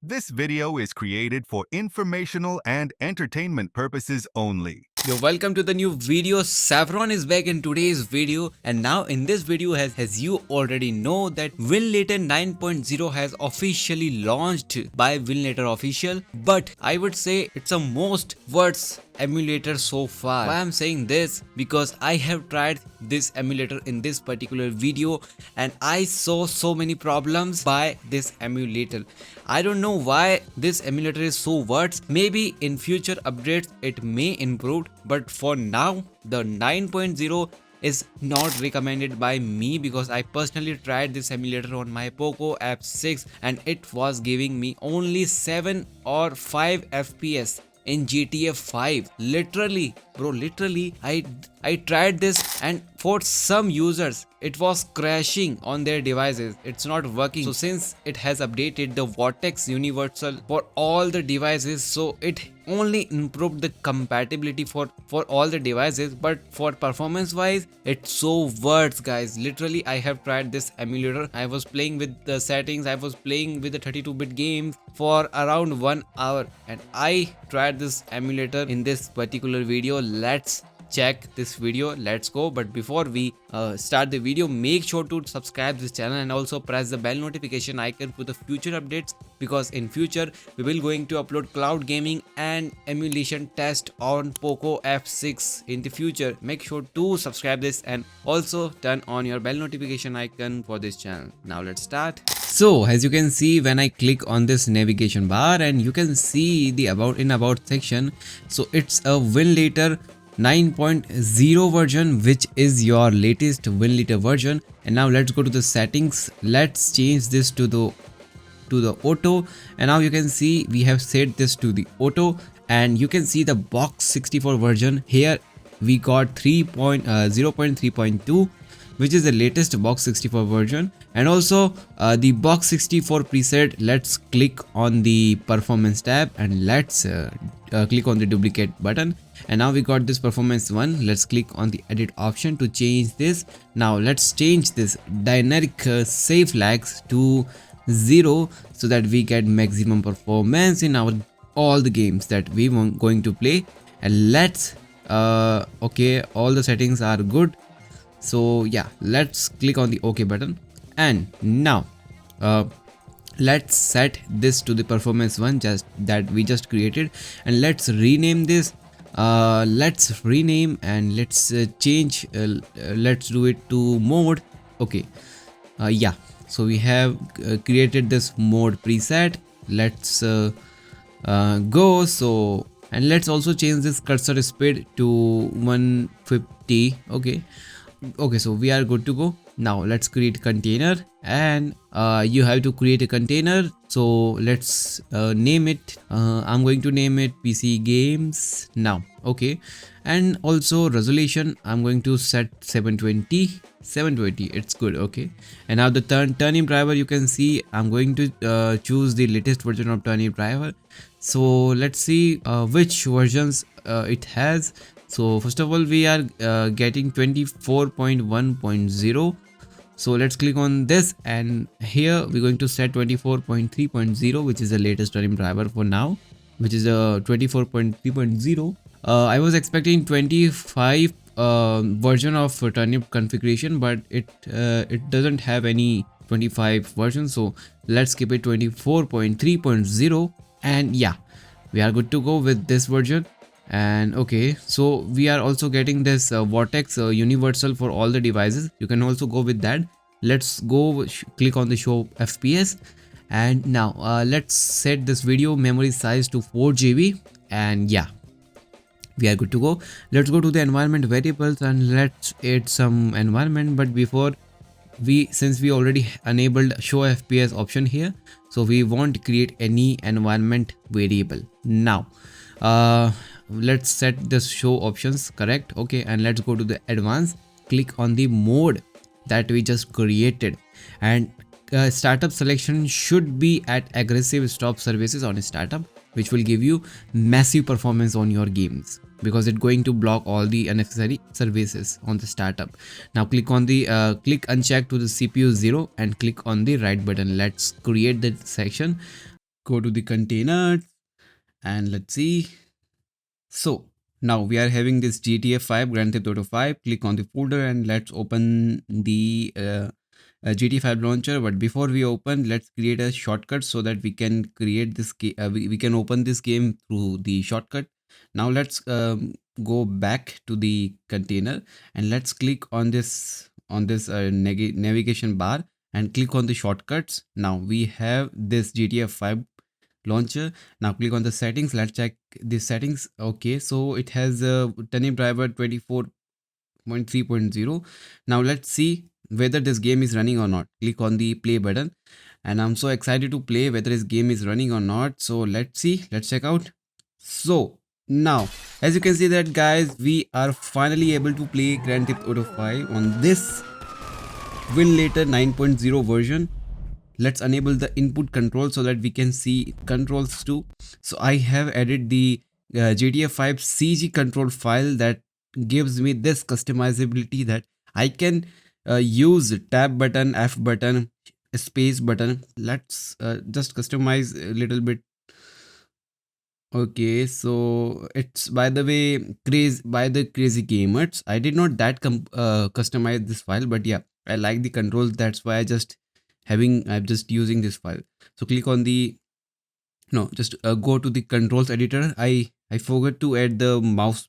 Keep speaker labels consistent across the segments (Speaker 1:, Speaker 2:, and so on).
Speaker 1: This video is created for informational and entertainment purposes only.
Speaker 2: Yo, welcome to the new video. Saffron is back in today's video, and now in this video, as you already know, that Winlator 9.0 has officially launched by Winlator Official, but I would say it's a most worst emulator so far. Why I'm saying this? Because I have tried this emulator in this particular video and I saw so many problems by this emulator. I don't know why this emulator is so worse. Maybe in future updates it may improve, but for now the 9.0 is not recommended by me because I personally tried this emulator on my Poco F6 and it was giving me only 7 or 5 FPS in GTA 5. Literally, bro, literally, I tried this, and for some users it was crashing on their devices. It's not working. So since it has updated the Vortex Universal for all the devices, so it only improved the compatibility for all the devices, but for performance wise it's so worse, guys. Literally, I have tried this emulator. I was playing with the settings, I was playing with the 32-bit games for around 1 hour, and I tried this emulator in this particular video. Let's check this video, let's go. But before we start the video, make sure to subscribe this channel and also press the bell notification icon for the future updates, because in future we will going to upload cloud gaming and emulation test on Poco F6 in the future. Make sure to subscribe this and also turn on your bell notification icon for this channel. Now let's start. So as you can see, when I click on this navigation bar and you can see the about section, so it's a Winlator 9.0 version, which is your latest Winlator version. And now let's go to the settings. Let's change this to the auto, and now you can see we have set this to the auto, and you can see the box 64 version here. We got 0.3.2, which is the latest box 64 version, and also the box 64 preset. Let's click on the performance tab and let's click on the duplicate button, and now we got this performance one. Let's click on the edit option to change this. Now let's change this dynamic save flags to 0 so that we get maximum performance in our all the games that we want going to play. And let's okay, all the settings are good. So yeah, let's click on the OK button, and now let's set this to the performance one that we just created, and let's rename this. Let's rename and let's change. Let's do it to mode. Okay. Yeah. So we have created this mode preset. Let's go. So, and let's also change this cursor speed to 150. Okay. So we are good to go. Now let's create container, and you have to create a container. So let's name it. I'm going to name it PC games now. Okay, and also resolution I'm going to set 720. It's good. Okay, and now the turnip driver, you can see I'm going to choose the latest version of turnip driver. So let's see which versions it has. So first of all, we are getting 24.1.0. so let's click on this, and here we're going to set 24.3.0, which is the latest turnip driver for now, which is a 24.3.0. I was expecting 25 version of turnip configuration, but it doesn't have any 25 version, so let's keep it 24.3.0. and yeah, we are good to go with this version. And okay, so we are also getting this Vortex Universal for all the devices. You can also go with that. Let's go click on the show FPS, and now let's set this video memory size to 4 GB, and yeah, we are good to go. Let's go to the environment variables and let's add some environment. But before since we already enabled show FPS option here, so we won't create any environment variable now. Let's set the show options correct. Okay, and let's go to the advanced, click on the mode that we just created, and startup selection should be at aggressive stop services on startup, which will give you massive performance on your games because it's going to block all the unnecessary services on the startup. Now click on the click uncheck to the CPU 0 and click on the right button. Let's create the section. go to the container and let's see. So now we are having this GTA 5, Grand Theft Auto 5. Click on the folder and let's open the GTA 5 launcher. But before we open, let's create a shortcut so that we can create this we can open this game through the shortcut. Now let's go back to the container and let's click on this navigation bar and click on the shortcuts. Now we have this GTA 5 launcher. Now click on the settings. Let's check the settings. Okay, so it has a turnip driver 24.3.0. Now let's see whether this game is running or not. Click on the play button and I'm so excited to play whether this game is running or not. So let's see, let's check out. So now as you can see that guys, we are finally able to play Grand Theft Auto 5 on this Winlator 9.0 version. Let's enable the input control so that we can see controls too. So I have added the GTA 5 CG control file that gives me this customizability that I can use tab button, F button, space button. Let's just customize a little bit. Okay, so it's by the way crazy by the crazy gamers. I did not that customize this file, but yeah, I like the controls. That's why I'm just using this file. So click on the no, just go to the controls editor. I forgot to add the mouse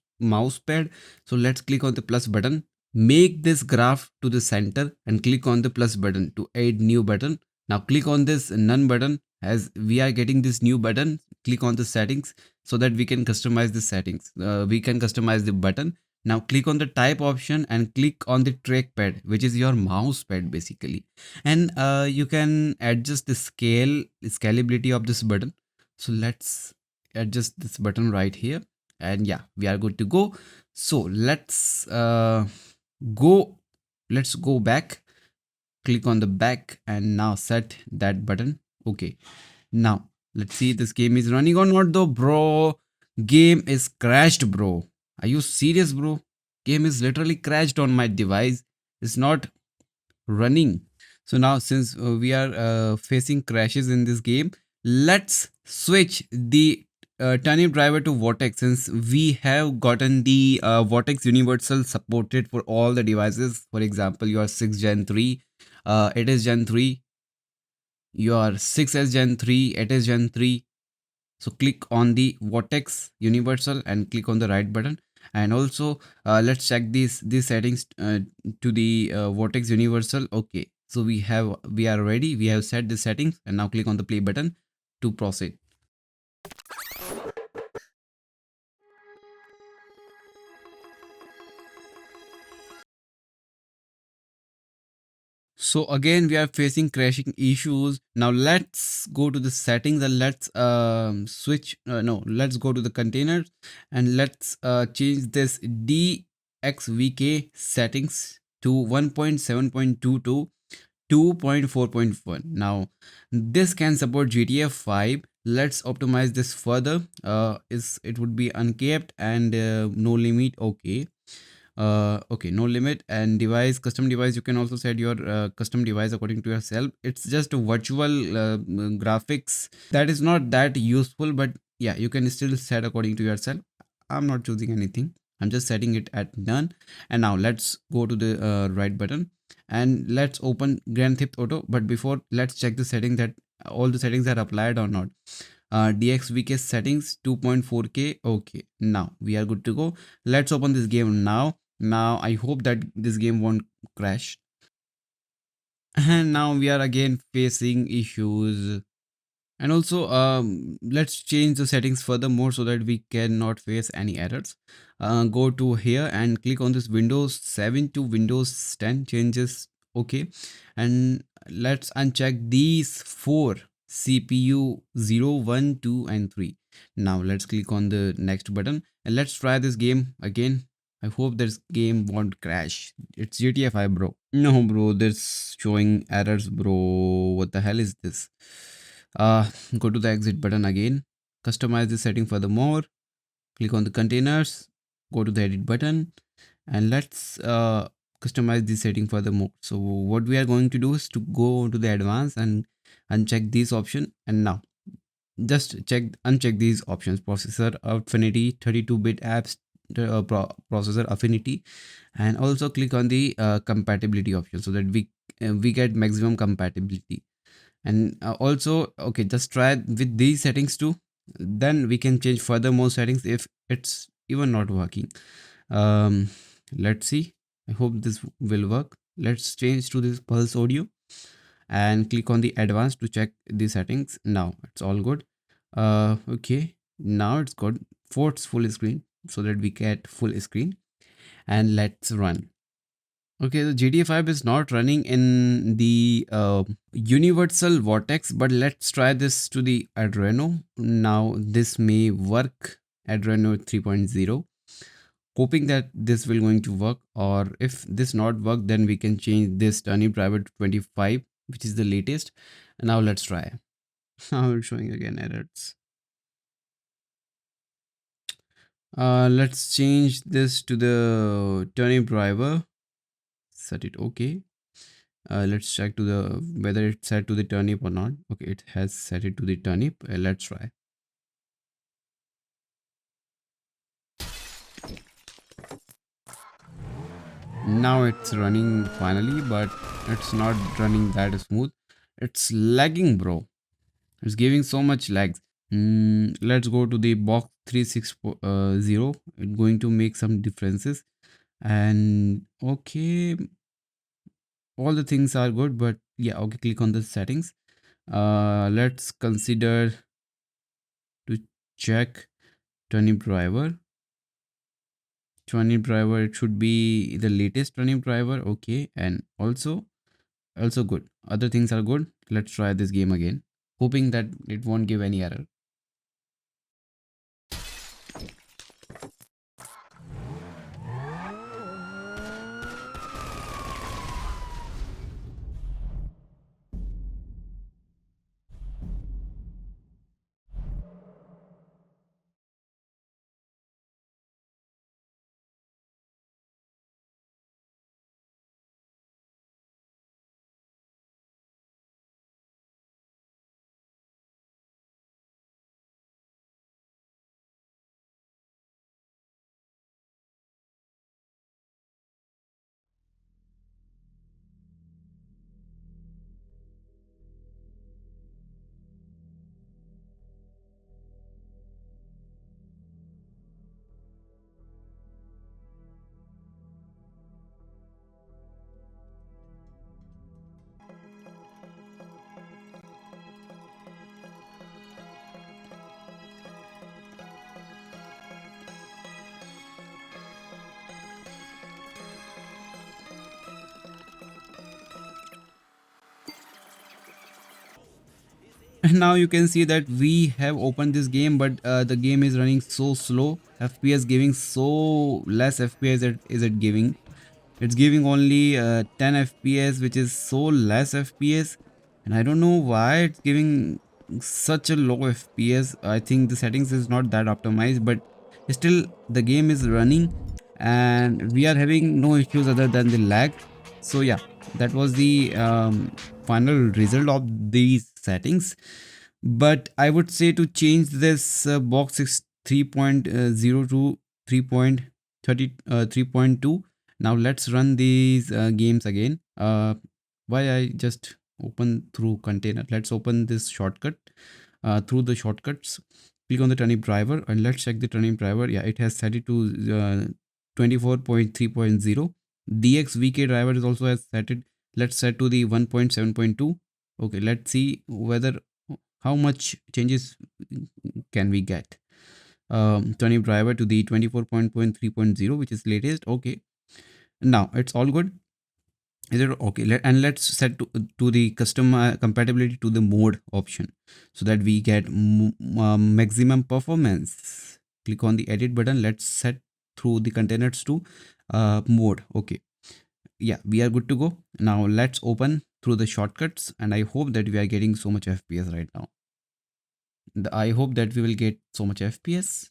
Speaker 2: pad. So let's click on the plus button. Make this graph to the center and click on the plus button to add new button. Now click on this none button as we are getting this new button. Click on the settings so that we can customize the settings. We can customize the button. Now click on the type option and click on the trackpad, which is your mouse pad basically. And you can adjust the scalability of this button. So let's adjust this button right here and yeah, we are good to go. So go let's go back, click on the back and now set that button. Okay, now let's see this game is running or not though. Bro, game is crashed, bro. Are you serious, bro? Game is literally crashed on my device. It's not running. So now since we are facing crashes in this game, let's switch the turnip driver to Vortex since we have gotten the Vortex Universal supported for all the devices. For example, your 6 Gen 3, it is Gen 3, your 6S Gen 3, it is Gen 3. So click on the Vortex Universal and click on the right button. And also let's check these settings to the Vortex Universal. Okay, so we are ready. We have set the settings and now click on the play button to proceed. So again, we are facing crashing issues. Now let's go to the settings and let's switch. No, let's go to the containers and let's change this DXVK settings to 1.7.2 to 2.4.1. Now this can support GTA 5. Let's optimize this further. Is it would be uncapped and no limit. Okay, okay, no limit. And device, custom device, you can also set your custom device according to yourself. It's just a virtual graphics that is not that useful, but yeah, you can still set according to yourself. I'm not choosing anything, I'm just setting it at none. And now let's go to the right button and let's open Grand Theft Auto. But before, let's check the setting that all the settings are applied or not. DXVK settings 2.4K. Okay, now we are good to go. Let's open this game now. Now I hope that this game won't crash. And now we are again facing issues. And also let's change the settings furthermore so that we cannot face any errors. Go to here and click on this Windows 7 to Windows 10 changes. Okay, and let's uncheck these four: CPU 0, 1, 2 and 3. Now let's click on the next button and let's try this game again. I hope this game won't crash. It's GTA 5, bro. No, bro, this showing errors, bro. What the hell is this? Go to the exit button again. Customize the setting furthermore. Click on the containers. Go to the edit button and let's customize the setting furthermore. So what we are going to do is to go to the advanced and uncheck this option. And now just uncheck these options: processor affinity, 32-bit apps, processor affinity, and also click on the compatibility option so that we get maximum compatibility. And also, okay, just try with these settings too, then we can change further more settings if it's even not working. um let's see, I hope this will work. Let's change to this pulse audio and click on the advanced to check the settings. Now it's all good. Okay, now it's good. Force full screen so that we get full screen, and let's run. Okay, the GTA 5 is not running in the Universal Vortex, but let's try this to the Adreno. Now, this may work, Adreno 3.0. Hoping that this will going to work, or if this not work, then we can change this turnip driver to 25, which is the latest. And now let's try. Now it's showing again errors. Let's change this to the turnip driver. Set it okay. Let's check to the whether it's set to the turnip or not. Okay, it has set it to the turnip. Let's try. Now it's running finally, but it's not running that smooth. It's lagging, bro. It's giving so much lags. Let's go to the box 360. It's going to make some differences. And okay, all the things are good, but yeah, okay, click on the settings. Let's consider to check turnip driver. Turnip driver, it should be the latest turnip driver. Okay, and also good, other things are good. Let's try this game again, hoping that it won't give any error. And now you can see that we have opened this game, but the game is running so slow. FPS giving so less FPS is it giving. It's giving only 10 FPS, which is so less FPS. And I don't know why it's giving such a low FPS. I think the settings is not that optimized, but still the game is running and we are having no issues other than the lag. So yeah, that was the final result of these settings. But I would say to change this box 3.0 to 3.30 3.2. Now let's run these games again. Why I just open through container. Let's open this shortcut through the shortcuts. Click on the turnip driver and let's check the turnip driver. Yeah, it has set it to 24.3.0. DXVK driver is also has set it. Let's set to the 1.7.2. Okay, let's see whether how much changes can we get. Turnip driver to the 24.3.0, which is latest. Okay, now it's all good. Is it okay? And let's set to the custom compatibility to the mode option so that we get maximum performance. Click on the edit button. Let's set through the containers to mode. Okay, yeah, we are good to go. Now let's open through the shortcuts, and I hope that we are getting so much FPS right now. I hope that we will get so much FPS.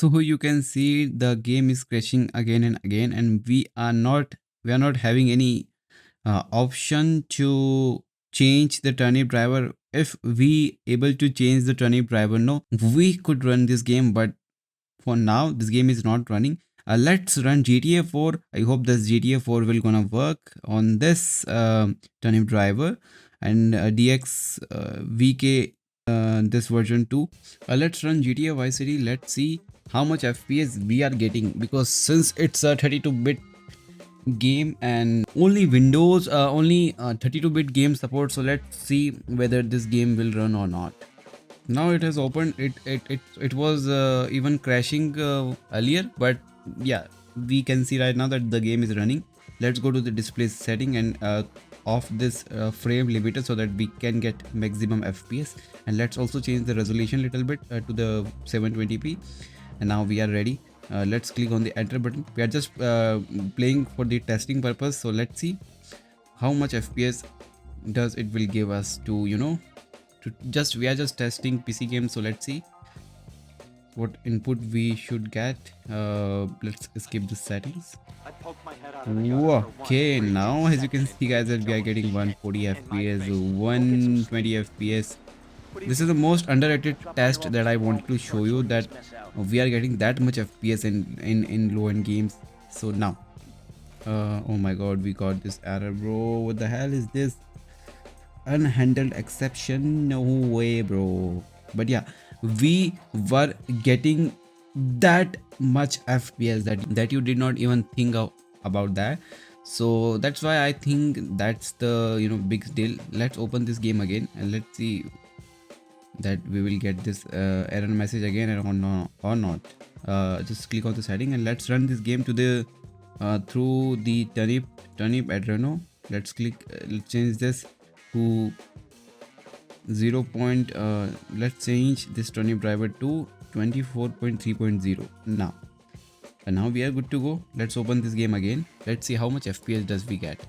Speaker 2: So you can see the game is crashing again and again, and we are not having any option to change the turnip driver. If we able to change the turnip driver, no, we could run this game, but for now this game is not running. Let's run GTA 4. I hope this GTA 4 will gonna work on this turnip driver and DX VK this version 2. Let's run GTA Vice City. Let's see how much FPS we are getting, because since it's a 32-bit game and only Windows, only 32-bit game support, so let's see whether this game will run or not. Now it has opened. It was even crashing earlier, but yeah, we can see right now that the game is running. Let's go to the display setting and off this frame limiter so that we can get maximum FPS, and let's also change the resolution a little bit to the 720p. And now we are ready. Let's click on the enter button. We are just playing for the testing purpose, so let's see how much FPS does it will give us to, you know, we are just testing PC games. So let's see what input we should get. Let's skip the settings. Okay, now as you can see guys, that we are getting 140 fps, 120 fps. This is the most underrated test that I want to show you, that we are getting that much fps in low end games. So now oh my god, we got this error, bro. What the hell is this? Unhandled exception, no way, bro. But yeah, we were getting that much fps that you did not even think of about that. So that's why I think that's the, you know, big deal. Let's open this game again and let's see that we will get this error message again or not. Just click on the setting and let's run this game to the through the turnip Adreno. Let's click, let's change this to 0. Let's change this turnip driver to 24.3.0 now. And now we are good to go. Let's open this game again. Let's see how much FPS does we get.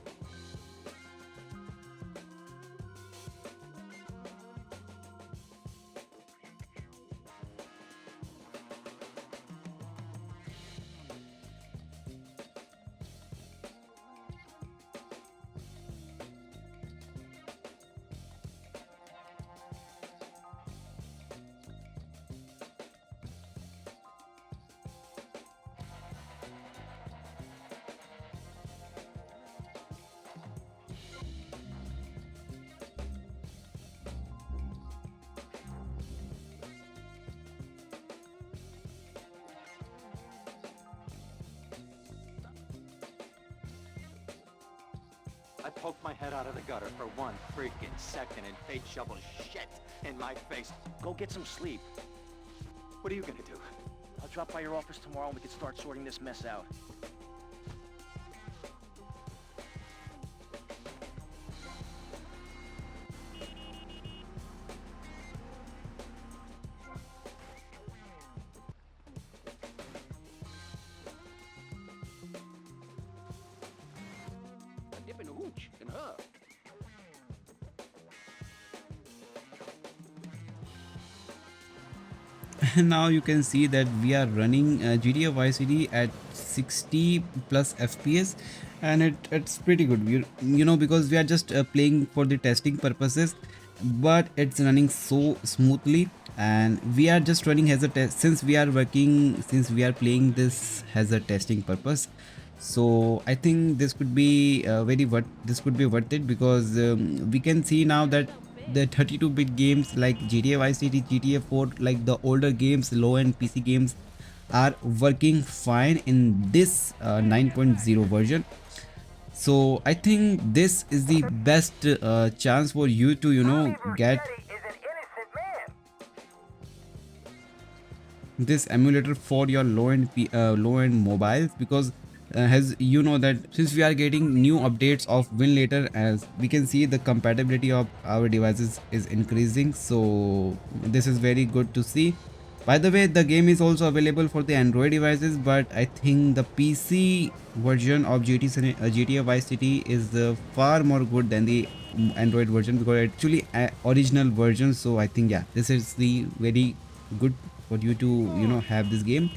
Speaker 3: I poked my head out of the gutter for 1 freaking second and fate shovels shit in my face. Go get some sleep. What are you gonna do? I'll drop by your office tomorrow and we can start sorting this mess out. Dipping a hooch in her.
Speaker 2: Now you can see that we are running GTA Vice City at 60 plus FPS, and it's pretty good. You know, because we are just playing for the testing purposes, but it's running so smoothly, and we are just running as a test since we are playing this as a testing purpose. So I think this could be this could be worth it, because we can see now that the 32-bit games like GTA Vice City, GTA 4, like the older games, low-end PC games, are working fine in this 9.0 version. So I think this is the best chance for you to, you know, get this emulator for your low-end mobiles, because as you know that since we are getting new updates of Winlator, as we can see the compatibility of our devices is increasing. So this is very good to see. By the way, the game is also available for the Android devices, but I think the PC version of GTA Vice City is far more good than the Android version, because it's actually original version. So I think, yeah, this is the very good
Speaker 4: for you to have this game.